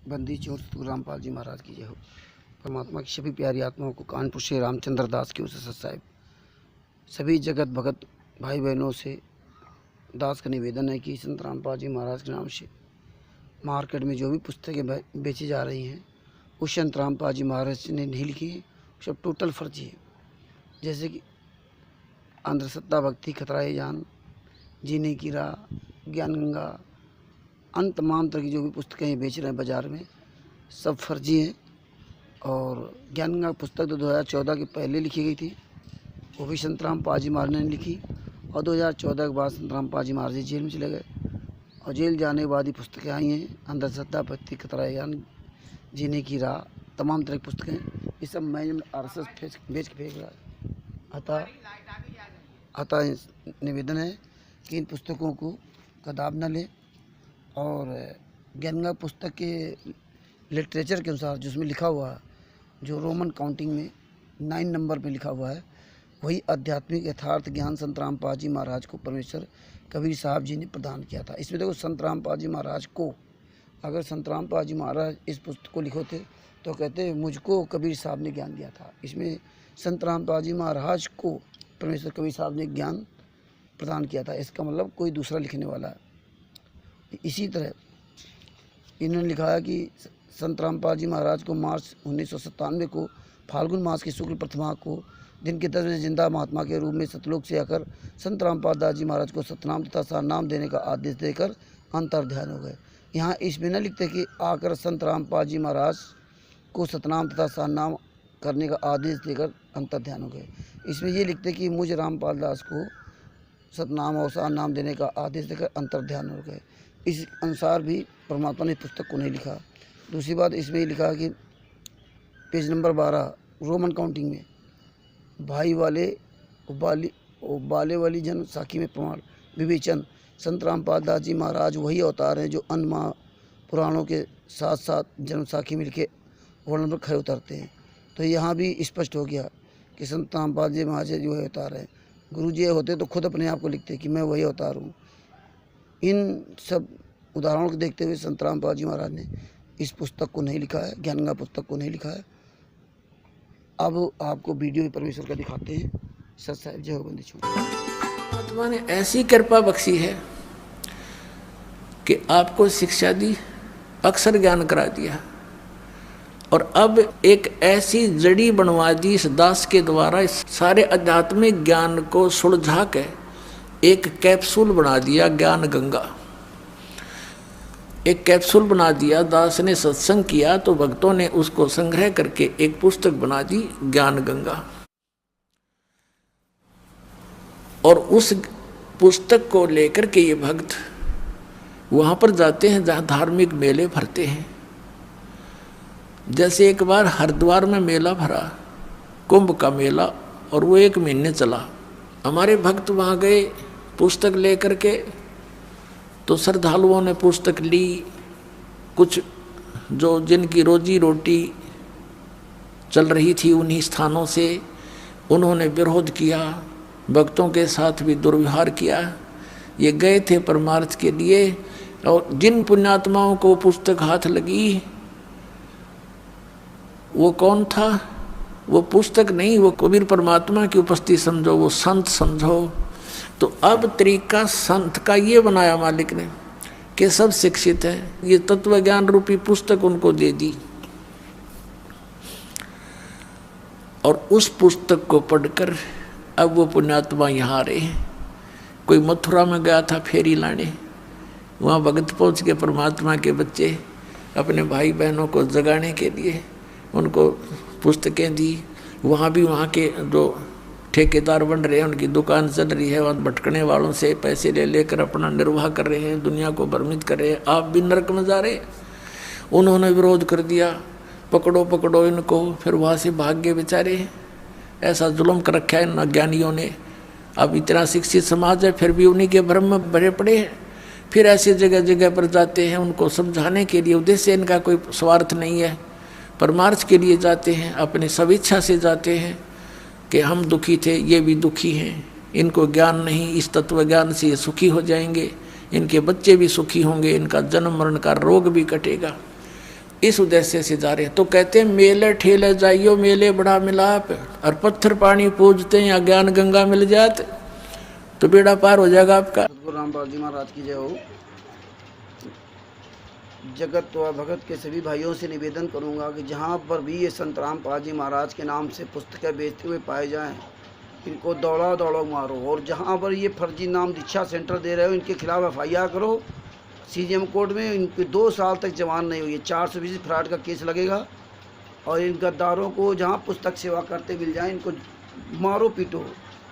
बंदी चोर रामपाल जी महाराज की जय हो। परमात्मा की सभी प्यारी आत्माओं को कानपुर से रामचंद्र दास के उस साहिब सभी जगत भगत भाई बहनों से दास का निवेदन है कि संत रामपाल जी महाराज के नाम से मार्केट में जो भी पुस्तकें बेची जा रही हैं वो संत रामपाल जी महाराज ने नहीं लिखी है, सब टोटल फर्जी है। जैसे कि अंधश्रद्धा, भक्ति, खतरा जान, जीने की राह, ज्ञान गंगा, अन्य तमाम तरह की जो भी पुस्तकें बेच रहे हैं बाज़ार में सब फर्जी हैं। और ज्ञान गंगा पुस्तक तो 2014 के पहले लिखी गई थी, वो भी संत रामपाल जी महाराज ने लिखी। और 2014 के बाद संत रामपाल जी महाराज जेल में चले गए और जेल जाने के बाद ही पुस्तकें आई हैं। अंधश्रद्धा, भक्ति, खतरा ज्ञान, जीने की राह, तमाम तरह की पुस्तकें, ये सब मैंने RSS बेच के फेंक रहा है। अतः निवेदन है कि इन पुस्तकों को कदाप न लें। और ज्ञान गंगा पुस्तक के लिटरेचर के अनुसार जिसमें लिखा हुआ है, जो रोमन काउंटिंग में 9 नंबर पे लिखा हुआ है, वही आध्यात्मिक यथार्थ ज्ञान संत रामपाल जी महाराज को परमेश्वर कबीर साहब जी ने प्रदान किया था। इसमें देखो, संत रामपाल जी महाराज को, अगर संत रामपाल जी महाराज इस पुस्तक को लिखो थे तो कहते मुझको कबीर साहब ने ज्ञान दिया था। इसमें संत रामपाल जी महाराज को परमेश्वर कबीर साहब ने ज्ञान प्रदान किया था, इसका मतलब कोई दूसरा लिखने वाला है। इसी तरह इन्होंने लिखा है कि संत रामपाल जी महाराज को मार्च 1997 को फाल्गुन मास की शुक्ल प्रतिमा को दिन के 10 बजे जिंदा महात्मा के रूप में सतलोक से आकर संत रामपाल दास जी महाराज को सतनाम तथा सारनाम देने का आदेश देकर अंतर ध्यान हो गए। यहाँ इसमें न लिखते कि आकर संत रामपाल जी महाराज को सतनाम तथा सारनाम करने का आदेश देकर अंतर ध्यान हो गए। इसमें ये लिखते कि मुझ रामपाल दास को सतनाम और सारनाम देने का आदेश देकर अंतर ध्यान हो गए। इस अनुसार भी परमात्मा ने पुस्तक को नहीं लिखा। दूसरी बात इसमें ही लिखा कि पेज नंबर 12 रोमन काउंटिंग में भाई वाले बाले वाली जन्म साखी में प्रमाण विवेचन संत रामपाल दास जी महाराज वही अवतार हैं जो अन्य पुराणों के साथ साथ जन्म साखी में लिखे वर्णन पर खड़े उतरते हैं। तो यहाँ भी स्पष्ट हो गया कि संत रामपाल जी महाराज जो है अवतार है। गुरु जी होते तो खुद अपने आप को लिखते कि मैं वही अवतार हूँ। इन सब उदाहरणों को देखते हुए संत रामपाल जी महाराज ने इस पुस्तक को नहीं लिखा है, ज्ञान गंगा पुस्तक को नहीं लिखा है। अब आपको वीडियो परमेश्वर का दिखाते हैं। सत साहिब जय हो। बंदी छोड़ परमात्मा ने ऐसी कृपा बख्शी है कि आपको शिक्षा दी, अक्षर ज्ञान करा दिया और अब एक ऐसी जड़ी बनवा दी इस दास के द्वारा, इस सारे आध्यात्मिक ज्ञान को सुलझा के एक कैप्सूल बना दिया। ज्ञान गंगा एक कैप्सूल बना दिया। दास ने सत्संग किया तो भक्तों ने उसको संग्रह करके एक पुस्तक बना दी, ज्ञान गंगा। और उस पुस्तक को लेकर के ये भक्त वहाँ पर जाते हैं जहाँ धार्मिक मेले भरते हैं। जैसे एक बार हरिद्वार में मेला भरा, कुंभ का मेला, और वो 1 महीने चला। हमारे भक्त वहाँ गए पुस्तक लेकर के, तो श्रद्धालुओं ने पुस्तक ली। कुछ जो जिनकी रोजी रोटी चल रही थी उन्हीं स्थानों से, उन्होंने विरोध किया, भक्तों के साथ भी दुर्व्यवहार किया। ये गए थे परमार्थ के लिए, और जिन पुण्यात्माओं को पुस्तक हाथ लगी वो कौन था? वो पुस्तक नहीं, वो कबीर परमात्मा की उपस्थिति समझो, वो संत समझो। तो अब तरीका संत का ये बनाया मालिक ने कि सब शिक्षित हैं, ये तत्व ज्ञान रूपी पुस्तक उनको दे दी। और उस पुस्तक को पढ़कर अब वो पुण्यात्मा यहाँ आ रहे हैं। कोई मथुरा में गया था फेरी लाने, वहाँ भगत पहुँच के परमात्मा के बच्चे अपने भाई बहनों को जगाने के लिए उनको पुस्तकें दी। वहाँ भी वहाँ के जो ठेकेदार बन रहे हैं, उनकी दुकान चल रही है, वहाँ भटकने वालों से पैसे ले लेकर अपना निर्वाह कर रहे हैं, दुनिया को भ्रमित कर रहे हैं। आप भी नरक में जा रहे। उन्होंने विरोध कर दिया, पकड़ो पकड़ो इनको। फिर वहाँ से भाग गए बेचारे। ऐसा जुल्म कर रखा है इन अज्ञानियों ने। अब इतना शिक्षित समाज है फिर भी उन्हीं के भ्रम में भरे पड़े हैं। फिर ऐसी जगह जगह पर जाते हैं उनको समझाने के लिए। उद्देश्य इनका कोई स्वार्थ नहीं है, परमार्थ के लिए जाते हैं, अपने स्वेच्छा से जाते हैं कि हम दुखी थे, ये भी दुखी हैं, इनको ज्ञान नहीं, इस तत्व ज्ञान से ये सुखी हो जाएंगे, इनके बच्चे भी सुखी होंगे, इनका जन्म मरण का रोग भी कटेगा। इस उद्देश्य से जा रहे हैं। तो कहते हैं मेले ठेले जाइयो, मेले बड़ा मिलाप, और पत्थर पानी पूजते हैं, ज्ञान गंगा मिल जाते तो बेड़ा पार हो जाएगा आपका। सतगुरु रामपाल जी महाराज की जय हो। जगत व भगत के सभी भाइयों से निवेदन करूंगा कि जहां पर भी ये संत रामपाल जी महाराज के नाम से पुस्तकें बेचते हुए पाए जाएं, इनको दौड़ा दौड़ो मारो। और जहां पर ये फर्जी नाम दीक्षा सेंटर दे रहे हो, इनके खिलाफ FIR करो CGM कोर्ट में। इनकी 2 साल तक जमानत नहीं हुई है, 420 फ्रॉड का केस लगेगा। और इन गद्दारों को जहाँ पुस्तक सेवा करते मिल जाए, इनको मारो पीटो,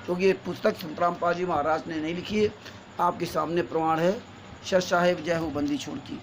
क्योंकि ये पुस्तक संत रामपाल जी महाराज ने नहीं लिखी है। आपके सामने प्रमाण है। सर साहेब जय हो बंदी छोड़ की।